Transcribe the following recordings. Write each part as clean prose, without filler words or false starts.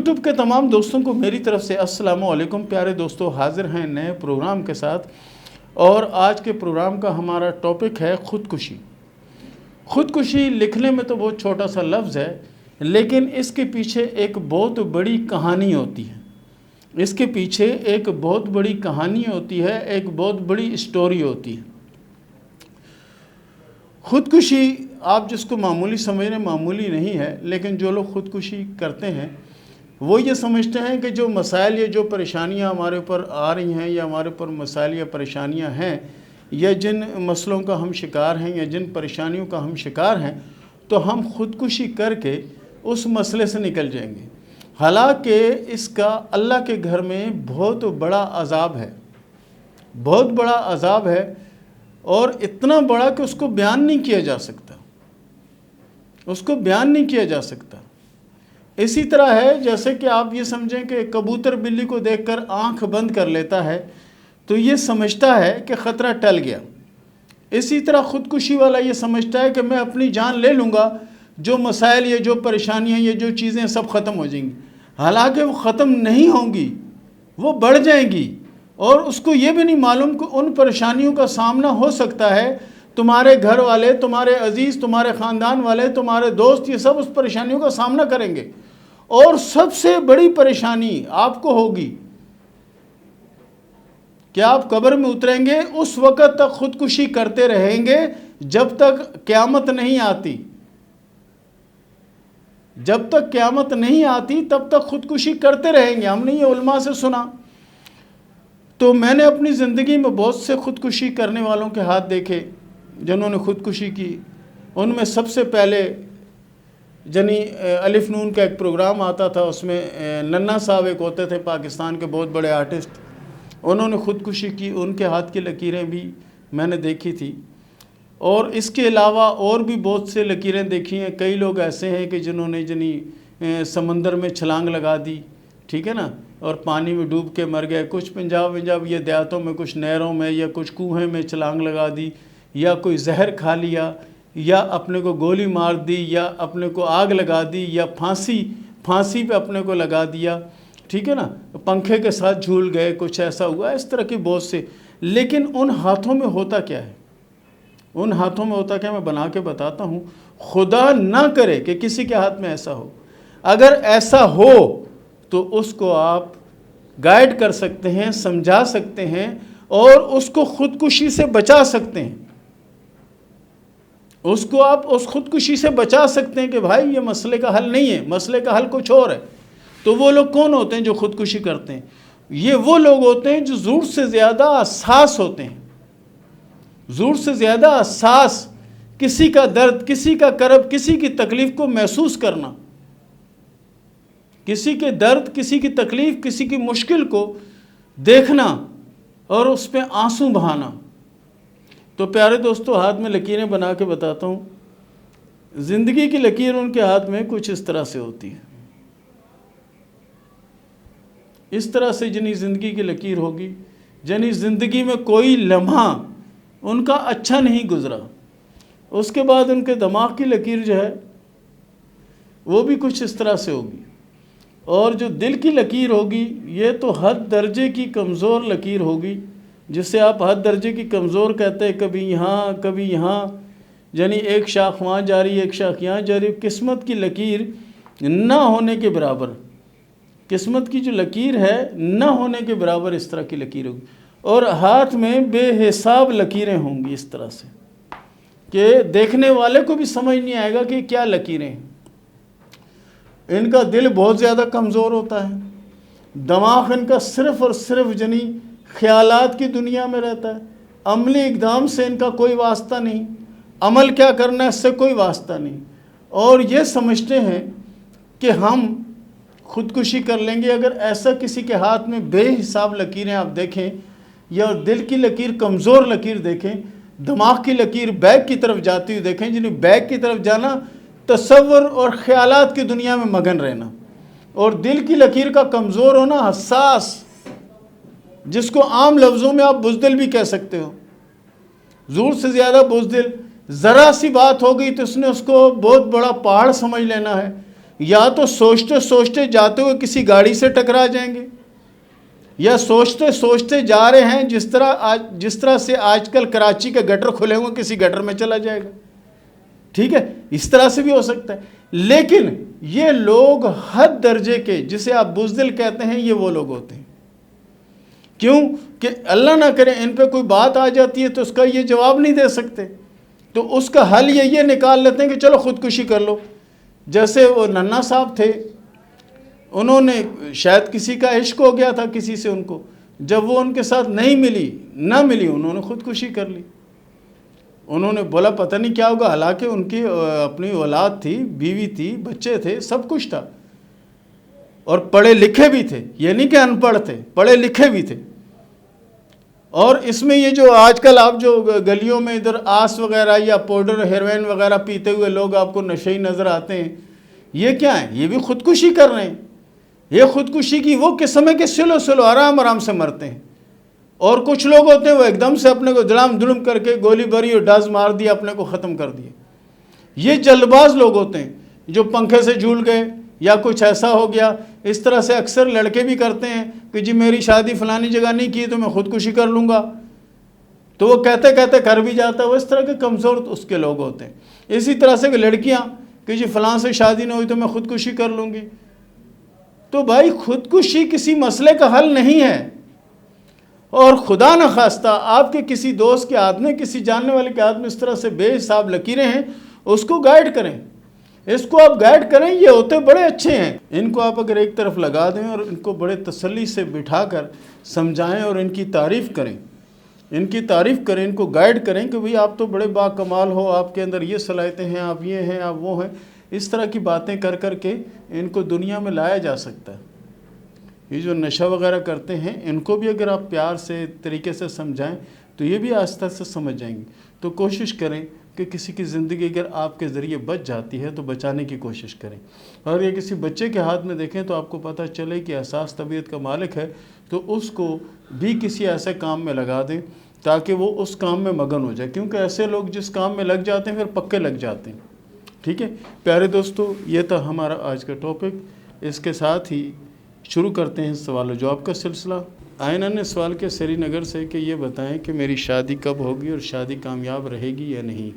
YouTube کے تمام دوستوں کو میری طرف سے السلام علیکم۔ پیارے دوستو، حاضر ہیں نئے پروگرام کے ساتھ، اور آج کے پروگرام کا ہمارا ٹاپک ہے خودکشی۔ خودکشی لکھنے میں تو بہت چھوٹا سا لفظ ہے، لیکن اس کے پیچھے ایک بہت بڑی کہانی ہوتی ہے۔ اس کے پیچھے ایک بہت بڑی کہانی ہوتی ہے، ایک بہت بڑی اسٹوری ہوتی ہے۔ خودکشی آپ جس کو معمولی سمجھ رہے ہیں، معمولی نہیں ہے، لیکن جو لوگ خودکشی کرتے ہیں وہ یہ سمجھتے ہیں کہ جو مسائل یا جو پریشانیاں ہمارے اوپر آ رہی ہیں، یا ہمارے اوپر مسائل یا پریشانیاں ہیں، یا جن مسئلوں کا ہم شکار ہیں، یا جن پریشانیوں کا ہم شکار ہیں، تو ہم خودکشی کر کے اس مسئلے سے نکل جائیں گے۔ حالانکہ اس کا اللہ کے گھر میں بہت بڑا عذاب ہے، بہت بڑا عذاب ہے، اور اتنا بڑا کہ اس کو بیان نہیں کیا جا سکتا، اس کو بیان نہیں کیا جا سکتا۔ اسی طرح ہے جیسے کہ آپ یہ سمجھیں کہ کبوتر بلی کو دیکھ کر آنکھ بند کر لیتا ہے تو یہ سمجھتا ہے کہ خطرہ ٹل گیا۔ اسی طرح خودکشی والا یہ سمجھتا ہے کہ میں اپنی جان لے لوں گا، جو مسائل یا جو پریشانیاں یا جو چیزیں سب ختم ہو جائیں گی۔ حالانکہ وہ ختم نہیں ہوں گی، وہ بڑھ جائیں گی، اور اس کو یہ بھی نہیں معلوم کہ ان پریشانیوں کا سامنا ہو سکتا ہے۔ تمہارے گھر والے، تمہارے عزیز، تمہارے خاندان والے، تمہارے دوست، یہ سب اس پریشانیوں کا سامنا کریں گے، اور سب سے بڑی پریشانی آپ کو ہوگی کہ آپ قبر میں اتریں گے، اس وقت تک خودکشی کرتے رہیں گے جب تک قیامت نہیں آتی۔ جب تک قیامت نہیں آتی تب تک خودکشی کرتے رہیں گے۔ ہم نے یہ علماء سے سنا، تو میں نے اپنی زندگی میں بہت سے خودکشی کرنے والوں کے ہاتھ دیکھے جنہوں نے خودکشی کی۔ ان میں سب سے پہلے الف نون کا ایک پروگرام آتا تھا، اس میں ننا صاحب ایک ہوتے تھے، پاکستان کے بہت بڑے آرٹسٹ، انہوں نے خودکشی کی۔ ان کے ہاتھ کی لکیریں بھی میں نے دیکھی تھی، اور اس کے علاوہ اور بھی بہت سے لکیریں دیکھی ہیں۔ کئی لوگ ایسے ہیں کہ جنہوں نے سمندر میں چھلانگ لگا دی، ٹھیک ہے نا، اور پانی میں ڈوب کے مر گئے۔ کچھ پنجاب یہ دیہاتوں میں کچھ نہروں میں یا کچھ کنویں میں چھلانگ لگا دی، یا کوئی زہر کھا لیا، یا اپنے کو گولی مار دی، یا اپنے کو آگ لگا دی، یا پھانسی پہ اپنے کو لگا دیا، ٹھیک ہے نا، پنکھے کے ساتھ جھول گئے، کچھ ایسا ہوا۔ اس طرح کے بہت سے، لیکن ان ہاتھوں میں ہوتا کیا ہے؟ ان ہاتھوں میں ہوتا کیا؟ میں بنا کے بتاتا ہوں۔ خدا نہ کرے کہ کسی کے ہاتھ میں ایسا ہو، اگر ایسا ہو تو اس کو آپ گائیڈ کر سکتے ہیں، سمجھا سکتے ہیں، اور اس کو خودکشی سے بچا سکتے ہیں۔ اس کو آپ اس خودکشی سے بچا سکتے ہیں کہ بھائی یہ مسئلے کا حل نہیں ہے، مسئلے کا حل کچھ اور ہے۔ تو وہ لوگ کون ہوتے ہیں جو خودکشی کرتے ہیں؟ یہ وہ لوگ ہوتے ہیں جو ضرورت سے زیادہ حساس ہوتے ہیں۔ ضرورت سے زیادہ حساس، کسی کا درد، کسی کا کرب، کسی کی تکلیف کو محسوس کرنا، کسی کے درد، کسی کی تکلیف، کسی کی مشکل کو دیکھنا اور اس پہ آنسو بہانا۔ تو پیارے دوستو، ہاتھ میں لکیریں بنا کے بتاتا ہوں۔ زندگی کی لکیر ان کے ہاتھ میں کچھ اس طرح سے ہوتی ہے، اس طرح سے جنہیں زندگی کی لکیر ہوگی، جنہیں زندگی میں کوئی لمحہ ان کا اچھا نہیں گزرا۔ اس کے بعد ان کے دماغ کی لکیر جو ہے وہ بھی کچھ اس طرح سے ہوگی، اور جو دل کی لکیر ہوگی یہ تو حد درجے کی کمزور لکیر ہوگی، جسے آپ حد درجے کی کمزور کہتے ہیں، کبھی یہاں کبھی یہاں، یعنی ایک شاخ وہاں جاری، ایک شاخ یہاں جاری۔ قسمت کی لکیر نہ ہونے کے برابر، قسمت کی جو لکیر ہے نہ ہونے کے برابر اس طرح کی لکیر ہوگی، اور ہاتھ میں بے حساب لکیریں ہوں گی اس طرح سے کہ دیکھنے والے کو بھی سمجھ نہیں آئے گا کہ کیا لکیریں ہیں۔ ان کا دل بہت زیادہ کمزور ہوتا ہے، دماغ ان کا صرف اور صرف خیالات کی دنیا میں رہتا ہے، عملی اقدام سے ان کا کوئی واسطہ نہیں، عمل کیا کرنا ہے اس سے کوئی واسطہ نہیں، اور یہ سمجھتے ہیں کہ ہم خودکشی کر لیں گے۔ اگر ایسا کسی کے ہاتھ میں بے حساب لکیریں آپ دیکھیں، یا دل کی لکیر کمزور لکیر دیکھیں، دماغ کی لکیر بیک کی طرف جاتی ہوئی دیکھیں، بیک کی طرف جانا تصور اور خیالات کی دنیا میں مگن رہنا، اور دل کی لکیر کا کمزور ہونا، حساس، جس کو عام لفظوں میں آپ بزدل بھی کہہ سکتے ہو، ضرورت سے زیادہ بزدل۔ ذرا سی بات ہو گئی تو اس نے اس کو بہت بڑا پہاڑ سمجھ لینا ہے، یا تو سوچتے سوچتے جاتے ہوئے کسی گاڑی سے ٹکرا جائیں گے، یا سوچتے سوچتے جا رہے ہیں جس طرح سے آج کل کراچی کے گٹر کھلے ہوئے کسی گٹر میں چلا جائے گا، ٹھیک ہے، اس طرح سے بھی ہو سکتا ہے۔ لیکن یہ لوگ حد درجے کے، جسے آپ بزدل کہتے ہیں، یہ وہ لوگ ہوتے ہیں۔ کیوں کہ اللہ نہ کرے ان پہ کوئی بات آ جاتی ہے تو اس کا یہ جواب نہیں دے سکتے، تو اس کا حل یہ نکال لیتے ہیں کہ چلو خودکشی کر لو۔ جیسے وہ ننا صاحب تھے، انہوں نے شاید کسی کا عشق ہو گیا تھا کسی سے، ان کو جب وہ ان کے ساتھ نہ ملی انہوں نے خودکشی کر لی۔ انہوں نے بولا پتہ نہیں کیا ہوگا، حالانکہ ان کی اپنی اولاد تھی، بیوی تھی، بچے تھے، سب کچھ تھا، اور پڑھے لکھے بھی تھے، یہ نہیں کہ ان پڑھ تھے، پڑھے لکھے بھی تھے۔ اور اس میں یہ جو آج کل آپ جو گلیوں میں ادھر آس وغیرہ یا پاؤڈر ہیروئن وغیرہ پیتے ہوئے لوگ آپ کو نشئی نظر آتے ہیں، یہ کیا ہے؟ یہ بھی خودکشی کر رہے ہیں۔ یہ خودکشی کی وہ قسم ہے کہ سلو آرام سے مرتے ہیں۔ اور کچھ لوگ ہوتے ہیں وہ ایک دم سے اپنے کو دڑم کر کے گولی بری اور ڈاز مار دیا، اپنے کو ختم کر دیا۔ یہ جلد باز لوگ ہوتے ہیں جو پنکھے سے جھول گئے یا کچھ ایسا ہو گیا۔ اس طرح سے اکثر لڑکے بھی کرتے ہیں کہ جی میری شادی فلانی جگہ نہیں کی تو میں خودکشی کر لوں گا، تو وہ کہتے کہتے کر بھی جاتا ہے۔ وہ اس طرح کے کمزور اس کے لوگ ہوتے ہیں۔ اسی طرح سے کہ لڑکیاں کہ جی فلاں سے شادی نہ ہوئی تو میں خودکشی کر لوں گی۔ تو بھائی خودکشی کسی مسئلے کا حل نہیں ہے، اور خدا نہ خواستہ آپ کے کسی دوست کے ہاتھ میں، کسی جاننے والے کے ہاتھ میں اس طرح سے بے حساب لکیریں ہیں، اس کو گائیڈ کریں، اس کو آپ گائیڈ کریں۔ یہ ہوتے بڑے اچھے ہیں، ان کو آپ اگر ایک طرف لگا دیں اور ان کو بڑے تسلی سے بٹھا کر سمجھائیں اور ان کی تعریف کریں، ان کو گائیڈ کریں کہ بھئی آپ تو بڑے با کمال ہو، آپ کے اندر یہ صلاحیتیں ہیں، آپ یہ ہیں، آپ وہ ہیں، اس طرح کی باتیں کر کے ان کو دنیا میں لایا جا سکتا ہے۔ یہ جو نشہ وغیرہ کرتے ہیں ان کو بھی اگر آپ پیار سے طریقے سے سمجھائیں تو یہ بھی آہستہ سے سمجھ جائیں گے۔ تو کوشش کریں کہ کسی کی زندگی اگر آپ کے ذریعے بچ جاتی ہے تو بچانے کی کوشش کریں، اور یہ کسی بچے کے ہاتھ میں دیکھیں تو آپ کو پتہ چلے کہ احساس طبیعت کا مالک ہے، تو اس کو بھی کسی ایسے کام میں لگا دیں تاکہ وہ اس کام میں مگن ہو جائے، کیونکہ ایسے لوگ جس کام میں لگ جاتے ہیں پھر پکے لگ جاتے ہیں۔ ٹھیک ہے پیارے دوستو، یہ تھا ہمارا آج کا ٹاپک۔ اس کے ساتھ ہی شروع کرتے ہیں سوال و جواب کا سلسلہ۔ آئینہ نے سوال کیا سری نگر سے کہ یہ بتائیں کہ میری شادی کب ہوگی اور شادی کامیاب رہے گی یا نہیں؟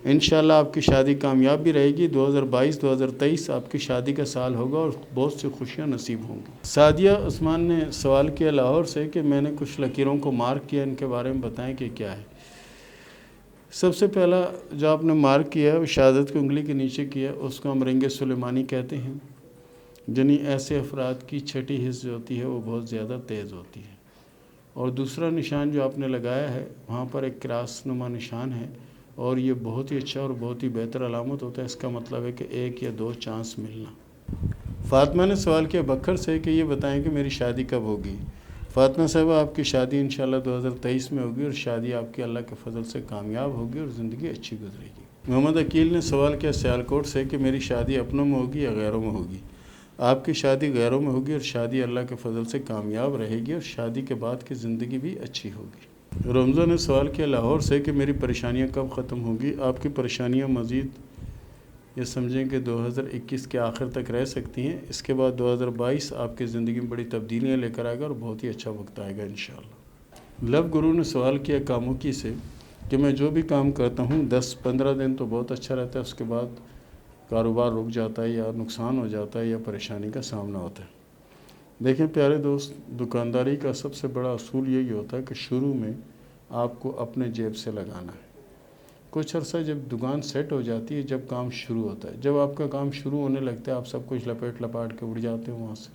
انشاءاللہ آپ کی شادی کامیاب بھی رہے گی۔ 2022-2023 آپ کی شادی کا سال ہوگا اور بہت سی خوشیاں نصیب ہوں گی۔ سعدیہ عثمان نے سوال کیا لاہور سے کہ میں نے کچھ لکیروں کو مارک کیا، ان کے بارے میں بتائیں کہ کیا ہے۔ سب سے پہلا جو آپ نے مارک کیا ہے وہ شہادت کی انگلی کے نیچے کیا، اس کو ہم رنگ سلیمانی کہتے ہیں، یعنی ایسے افراد کی چھٹی حص جو ہوتی ہے وہ بہت زیادہ تیز ہوتی ہے۔ اور دوسرا نشان جو آپ نے لگایا ہے وہاں پر ایک کراس نما نشان ہے، اور یہ بہت ہی اچھا اور بہت ہی بہتر علامت ہوتا ہے۔ اس کا مطلب ہے کہ 1 یا 2 چانس ملنا۔ فاطمہ نے سوال کیا بکھر سے کہ یہ بتائیں کہ میری شادی کب ہوگی؟ فاطمہ صاحبہ آپ کی شادی انشاءاللہ 2023 میں ہوگی، اور شادی آپ کی اللہ کے فضل سے کامیاب ہوگی اور زندگی اچھی گزرے گی۔ محمد عقیل نے سوال کیا سیالکوٹ سے کہ میری شادی اپنوں میں ہوگی یا غیروں میں ہوگی؟ آپ کی شادی غیروں میں ہوگی، اور شادی اللہ کے فضل سے کامیاب رہے گی، اور شادی کے بعد کی زندگی بھی اچھی ہوگی۔ رمضہ نے سوال کیا لاہور سے کہ میری پریشانیاں کب ختم ہوگی؟ آپ کی پریشانیاں مزید یہ سمجھیں کہ 2021 کے آخر تک رہ سکتی ہیں، اس کے بعد 2022 آپ کی زندگی میں بڑی تبدیلیاں لے کر آئے گا اور بہت ہی اچھا وقت آئے گا انشاءاللہ۔ لو گرو نے سوال کیا کاموکی سے کہ میں جو بھی کام کرتا ہوں 10-15 دن تو بہت اچھا رہتا ہے، اس کے بعد کاروبار رک جاتا ہے یا نقصان ہو جاتا ہے یا پریشانی کا سامنا ہوتا ہے۔ دیکھیں پیارے دوست، دکانداری کا سب سے بڑا اصول یہی ہوتا ہے کہ شروع میں آپ کو اپنے جیب سے لگانا ہے۔ کچھ عرصہ جب دکان سیٹ ہو جاتی ہے، جب کام شروع ہوتا ہے، جب آپ کا کام شروع ہونے لگتا ہے آپ سب کچھ لپیٹ کے اڑ جاتے ہو وہاں سے،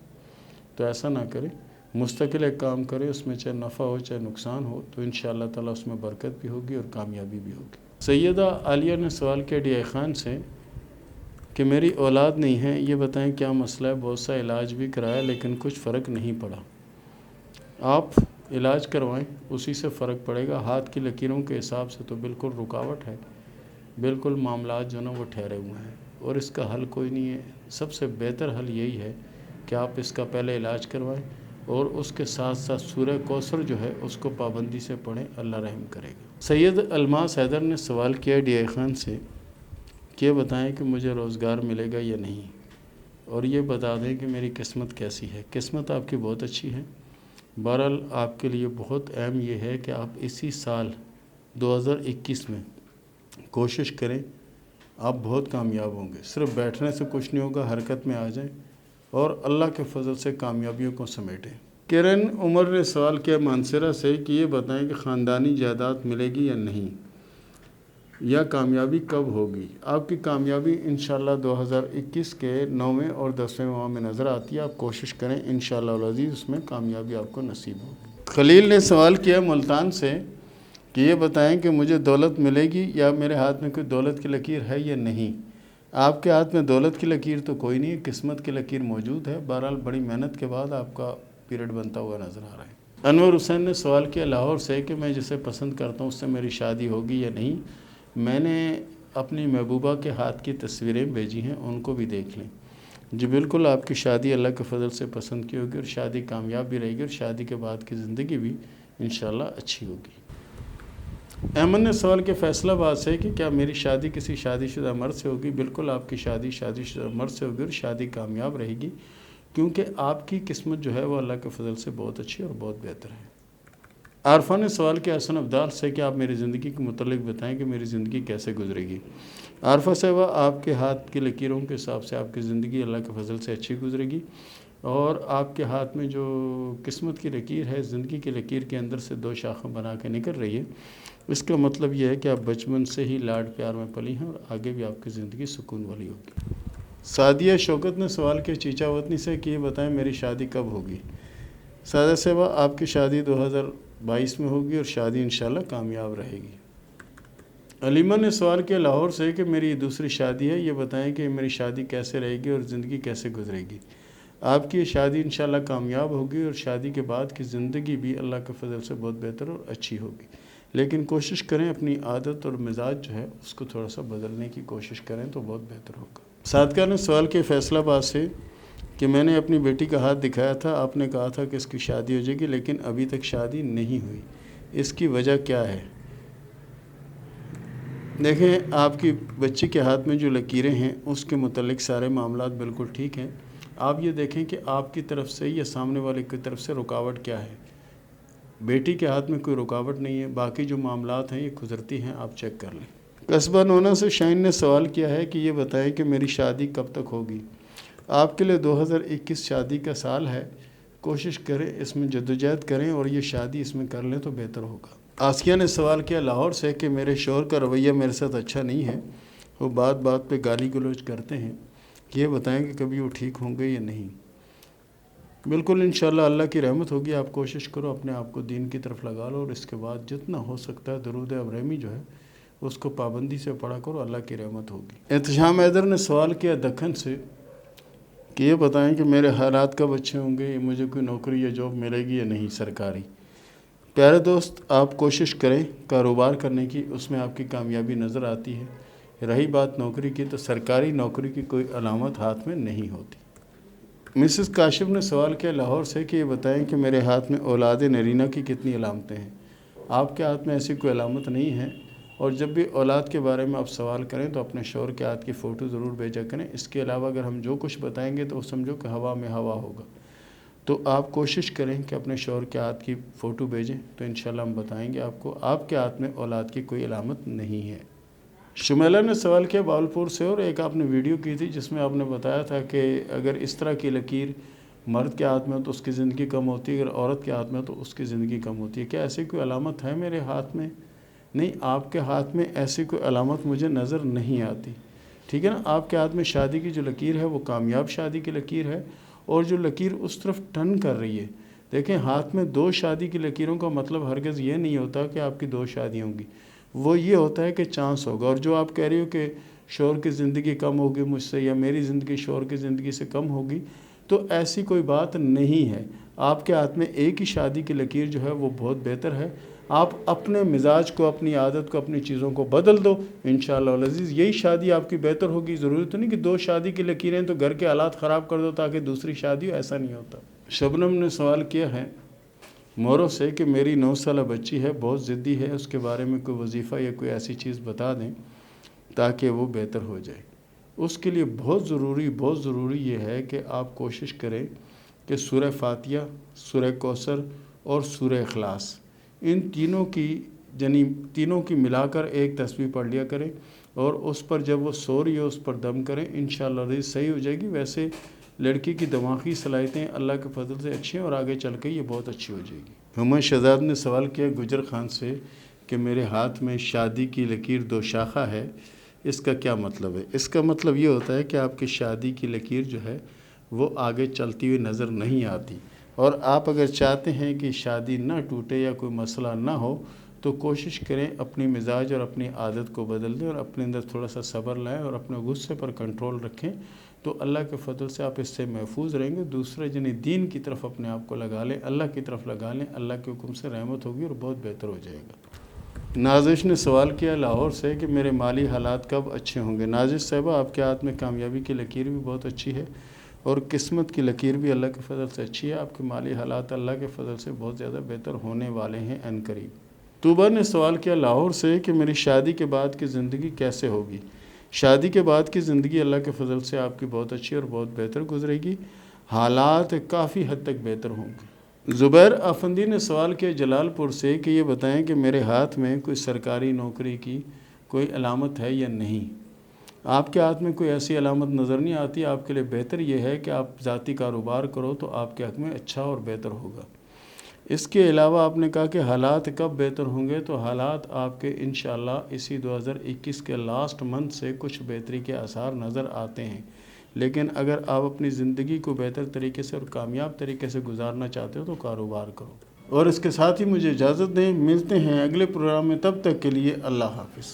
تو ایسا نہ کریں، مستقل ایک کام کریں، اس میں چاہے نفع ہو چاہے نقصان ہو، تو انشاءاللہ تعالیٰ اس میں برکت بھی ہوگی اور کامیابی بھی ہوگی۔ سیدہ عالیہ نے سوال کیا ڈی آئی خان سے کہ میری اولاد نہیں ہے، یہ بتائیں کیا مسئلہ ہے؟ بہت سا علاج بھی کرایا لیکن کچھ فرق نہیں پڑا۔ آپ علاج کروائیں، اسی سے فرق پڑے گا۔ ہاتھ کی لکیروں کے حساب سے تو بالکل رکاوٹ ہے، بالکل معاملات جو نا وہ ٹھہرے ہوئے ہیں، اور اس کا حل کوئی نہیں ہے۔ سب سے بہتر حل یہی ہے کہ آپ اس کا پہلے علاج کروائیں، اور اس کے ساتھ ساتھ سورہ کوثر جو ہے اس کو پابندی سے پڑھیں، اللہ رحم کرے گا۔ سید الماس حیدر نے سوال کیا ڈی آئی خان سے کہ بتائیں کہ مجھے روزگار ملے گا یا نہیں۔ اور یہ بتا دیں کہ میری قسمت کیسی ہے۔ قسمت آپ کی بہت اچھی ہے۔ بہرحال آپ کے لیے بہت اہم یہ ہے کہ آپ اسی سال 2021 میں کوشش کریں، آپ بہت کامیاب ہوں گے۔ صرف بیٹھنے سے کچھ نہیں ہوگا، حرکت میں آ جائیں اور اللہ کے فضل سے کامیابیوں کو سمیٹیں۔ کرن عمر نے سوال کیا مانسرا سے کہ یہ بتائیں کہ خاندانی جائیداد ملے گی یا نہیں، یا کامیابی کب ہوگی؟ آپ کی کامیابی انشاءاللہ 2021 کے 9ویں اور 10ویں ماہ میں نظر آتی ہے۔ آپ کوشش کریں انشاءاللہ العزیز اس میں کامیابی آپ کو نصیب ہوگی۔ خلیل نے سوال کیا ملتان سے کہ یہ بتائیں کہ مجھے دولت ملے گی یا میرے ہاتھ میں کوئی دولت کی لکیر ہے یا نہیں۔ آپ کے ہاتھ میں دولت کی لکیر تو کوئی نہیں ہے، قسمت کی لکیر موجود ہے۔ بہرحال بڑی محنت کے بعد آپ کا پیریڈ بنتا ہوا نظر آ رہا ہے۔ انور حسین نے سوال کیا لاہور سے کہ میں جسے پسند کرتا ہوں اس سے میری شادی ہوگی یا نہیں۔ میں نے اپنی محبوبہ کے ہاتھ کی تصویریں بھیجی ہیں، ان کو بھی دیکھ لیں۔ جی بالکل، آپ کی شادی اللہ کے فضل سے پسند کی ہوگی اور شادی کامیاب بھی رہے گی اور شادی کے بعد کی زندگی بھی انشاءاللہ اچھی ہوگی۔ احمد نے سوال کیا فیصل آباد سے کہ کیا میری شادی کسی شادی شدہ مرد سے ہوگی؟ بالکل، آپ کی شادی شدہ مرد سے ہوگی اور شادی کامیاب رہے گی، کیونکہ آپ کی قسمت جو ہے وہ اللہ کے فضل سے بہت اچھی اور بہت بہتر ہے۔ عارفہ نے سوال کیا حسن ابدال سے کہ آپ میری زندگی کے متعلق بتائیں کہ میری زندگی کیسے گزرے گی۔ عارفہ صاحبہ، آپ کے ہاتھ کی لکیروں کے حساب سے آپ کی زندگی اللہ کے فضل سے اچھی گزرے گی، اور آپ کے ہاتھ میں جو قسمت کی لکیر ہے، زندگی کی لکیر کے اندر سے 2 شاخیں بنا کے نکل رہی ہے، اس کا مطلب یہ ہے کہ آپ بچپن سے ہی لاڈ پیار میں پلی ہیں اور آگے بھی آپ کی زندگی سکون والی ہوگی۔ سعدیہ شوکت نے سوال کیا چیچا وطنی سے کہ یہ بتائیں میری شادی کب ہوگی۔ سعادہ صاحبہ، آپ کی شادی 2022 میں ہوگی اور شادی انشاءاللہ کامیاب رہے گی۔ علیمہ نے سوال کیا لاہور سے کہ میری دوسری شادی ہے، یہ بتائیں کہ میری شادی کیسے رہے گی اور زندگی کیسے گزرے گی۔ آپ کی یہ شادی انشاءاللہ کامیاب ہوگی اور شادی کے بعد کی زندگی بھی اللہ کے فضل سے بہت بہتر اور اچھی ہوگی، لیکن کوشش کریں اپنی عادت اور مزاج جو ہے اس کو تھوڑا سا بدلنے کی کوشش کریں تو بہت بہتر ہوگا۔ صادقہ نے سوال کیا فیصل آباد سے کہ میں نے اپنی بیٹی کا ہاتھ دکھایا تھا، آپ نے کہا تھا کہ اس کی شادی ہو جائے گی، لیکن ابھی تک شادی نہیں ہوئی، اس کی وجہ کیا ہے؟ دیکھیں، آپ کی بچی کے ہاتھ میں جو لکیریں ہیں اس کے متعلق سارے معاملات بالکل ٹھیک ہیں۔ آپ یہ دیکھیں کہ آپ کی طرف سے یا سامنے والے کی طرف سے رکاوٹ کیا ہے۔ بیٹی کے ہاتھ میں کوئی رکاوٹ نہیں ہے، باقی جو معاملات ہیں یہ گزرتی ہیں، آپ چیک کر لیں۔ قصبہ نونا سے شاہین نے سوال کیا ہے کہ یہ بتائیں کہ میری شادی کب تک ہوگی۔ آپ کے لیے 2021 شادی کا سال ہے، کوشش کریں اس میں جدوجہد کریں اور یہ شادی اس میں کر لیں تو بہتر ہوگا۔ آسیہ نے سوال کیا لاہور سے کہ میرے شوہر کا رویہ میرے ساتھ اچھا نہیں ہے، وہ بات بات پہ گالی گلوچ کرتے ہیں، یہ بتائیں کہ کبھی وہ ٹھیک ہوں گے یا نہیں۔ بالکل انشاءاللہ اللہ کی رحمت ہوگی، آپ کوشش کرو اپنے آپ کو دین کی طرف لگا لو اور اس کے بعد جتنا ہو سکتا ہے درود ابراہیمی جو ہے اس کو پابندی سے پڑھا کرو، اللہ کی رحمت ہوگی۔ احتشام حیدر نے سوال کیا دکن سے کہ یہ بتائیں کہ میرے حالات کب اچھے ہوں گے، مجھے کوئی نوکری یا جاب ملے گی یا نہیں سرکاری۔ پیارے دوست، آپ کوشش کریں کاروبار کرنے کی، اس میں آپ کی کامیابی نظر آتی ہے۔ رہی بات نوکری کی تو سرکاری نوکری کی کوئی علامت ہاتھ میں نہیں ہوتی۔ مسز کاشف نے سوال کیا لاہور سے کہ یہ بتائیں کہ میرے ہاتھ میں اولاد نرینہ کی کتنی علامتیں ہیں۔ آپ کے ہاتھ میں ایسی کوئی علامت نہیں ہے، اور جب بھی اولاد کے بارے میں آپ سوال کریں تو اپنے شوہر کے ہاتھ کی فوٹو ضرور بھیجا کریں۔ اس کے علاوہ اگر ہم جو کچھ بتائیں گے تو وہ سمجھو کہ ہوا میں ہوا ہوگا، تو آپ کوشش کریں کہ اپنے شوہر کے ہاتھ کی فوٹو بھیجیں تو انشاءاللہ ہم بتائیں گے آپ کو آپ کے ہاتھ میں اولاد کی کوئی علامت نہیں ہے۔ شمیلہ نے سوال کیا باولپور سے، اور ایک آپ نے ویڈیو کی تھی جس میں آپ نے بتایا تھا کہ اگر اس طرح کی لکیر مرد کے ہاتھ میں ہو تو اس کی زندگی کم ہوتی ہے، اگر عورت کے ہاتھ میں ہو تو اس کی زندگی کم ہوتی ہے۔ کیا ایسی کوئی علامت ہے میرے ہاتھ میں؟ نہیں، آپ کے ہاتھ میں ایسی کوئی علامت مجھے نظر نہیں آتی، ٹھیک ہے نا۔ آپ کے ہاتھ میں شادی کی جو لکیر ہے وہ کامیاب شادی کی لکیر ہے، اور جو لکیر اس طرف ٹرن کر رہی ہے، دیکھیں ہاتھ میں 2 شادی کی لکیروں کا مطلب ہرگز یہ نہیں ہوتا کہ آپ کی 2 شادیاں ہوں گی، وہ یہ ہوتا ہے کہ چانس ہوگا۔ اور جو آپ کہہ رہی ہو کہ شوہر کی زندگی کم ہوگی مجھ سے یا میری زندگی شوہر کی زندگی سے کم ہوگی، تو ایسی کوئی بات نہیں ہے۔ آپ کے ہاتھ میں ایک ہی شادی کی لکیر جو ہے وہ بہت بہتر ہے۔ آپ اپنے مزاج کو، اپنی عادت کو، اپنی چیزوں کو بدل دو، انشاءاللہ العزیز یہی شادی آپ کی بہتر ہوگی۔ ضروری تو نہیں کہ 2 شادی کی لکیریں تو گھر کے حالات خراب کر دو تاکہ دوسری شادی ہو، ایسا نہیں ہوتا۔ شبنم نے سوال کیا ہے مورو سے کہ میری 9 سالہ بچی ہے، بہت ضدی ہے، اس کے بارے میں کوئی وظیفہ یا کوئی ایسی چیز بتا دیں تاکہ وہ بہتر ہو جائے۔ اس کے لیے بہت ضروری یہ ہے کہ آپ کوشش کریں کہ سورہ فاتحہ، سورہ کوثر اور سورہ اخلاص، ان تینوں کی ملا کر ایک تسبیح پڑھ لیا کریں، اور اس پر جب وہ سو رہی ہے اس پر دم کریں، انشاءاللہ عزیز صحیح ہو جائے گی۔ ویسے لڑکی کی دماغی صلاحیتیں اللہ کے فضل سے اچھی ہیں اور آگے چل کے یہ بہت اچھی ہو جائے گی۔ ہمایوں شہزاد نے سوال کیا گجر خان سے کہ میرے ہاتھ میں شادی کی لکیر 2 شاخہ ہے، اس کا کیا مطلب ہے؟ اس کا مطلب یہ ہوتا ہے کہ آپ کی شادی کی لکیر جو ہے وہ آگے چلتی ہوئی نظر نہیں آتی، اور آپ اگر چاہتے ہیں کہ شادی نہ ٹوٹے یا کوئی مسئلہ نہ ہو تو کوشش کریں اپنی مزاج اور اپنی عادت کو بدل دیں اور اپنے اندر تھوڑا سا صبر لائیں اور اپنے غصے پر کنٹرول رکھیں، تو اللہ کے فضل سے آپ اس سے محفوظ رہیں گے۔ دوسرے دین کی طرف اپنے آپ کو لگا لیں، اللہ کی طرف لگا لیں، اللہ کے حکم سے رحمت ہوگی اور بہت بہتر ہو جائے گا۔ نازش نے سوال کیا لاہور سے کہ میرے مالی حالات کب اچھے ہوں گے؟ نازش صاحبہ، آپ کے ہاتھ میں کامیابی کی لکیر بھی بہت اچھی ہے اور قسمت کی لکیر بھی اللہ کے فضل سے اچھی ہے۔ آپ کے مالی حالات اللہ کے فضل سے بہت زیادہ بہتر ہونے والے ہیں عن قریب۔ طوبہ نے سوال کیا لاہور سے کہ میری شادی کے بعد کی زندگی کیسے ہوگی؟ شادی کے بعد کی زندگی اللہ کے فضل سے آپ کی بہت اچھی اور بہت بہتر گزرے گی، حالات کافی حد تک بہتر ہوں گے۔ زبیر افندی نے سوال کیا جلال پور سے کہ یہ بتائیں کہ میرے ہاتھ میں کوئی سرکاری نوکری کی کوئی علامت ہے یا نہیں؟ آپ کے ہاتھ میں کوئی ایسی علامت نظر نہیں آتی۔ آپ کے لیے بہتر یہ ہے کہ آپ ذاتی کاروبار کرو تو آپ کے حق میں اچھا اور بہتر ہوگا۔ اس کے علاوہ آپ نے کہا کہ حالات کب بہتر ہوں گے، تو حالات آپ کے انشاءاللہ اسی 2021 کے لاسٹ منتھ سے کچھ بہتری کے آثار نظر آتے ہیں، لیکن اگر آپ اپنی زندگی کو بہتر طریقے سے اور کامیاب طریقے سے گزارنا چاہتے ہو تو کاروبار کرو۔ اور اس کے ساتھ ہی مجھے اجازت دیں، ملتے ہیں اگلے پروگرام میں، تب تک کے لیے اللہ حافظ۔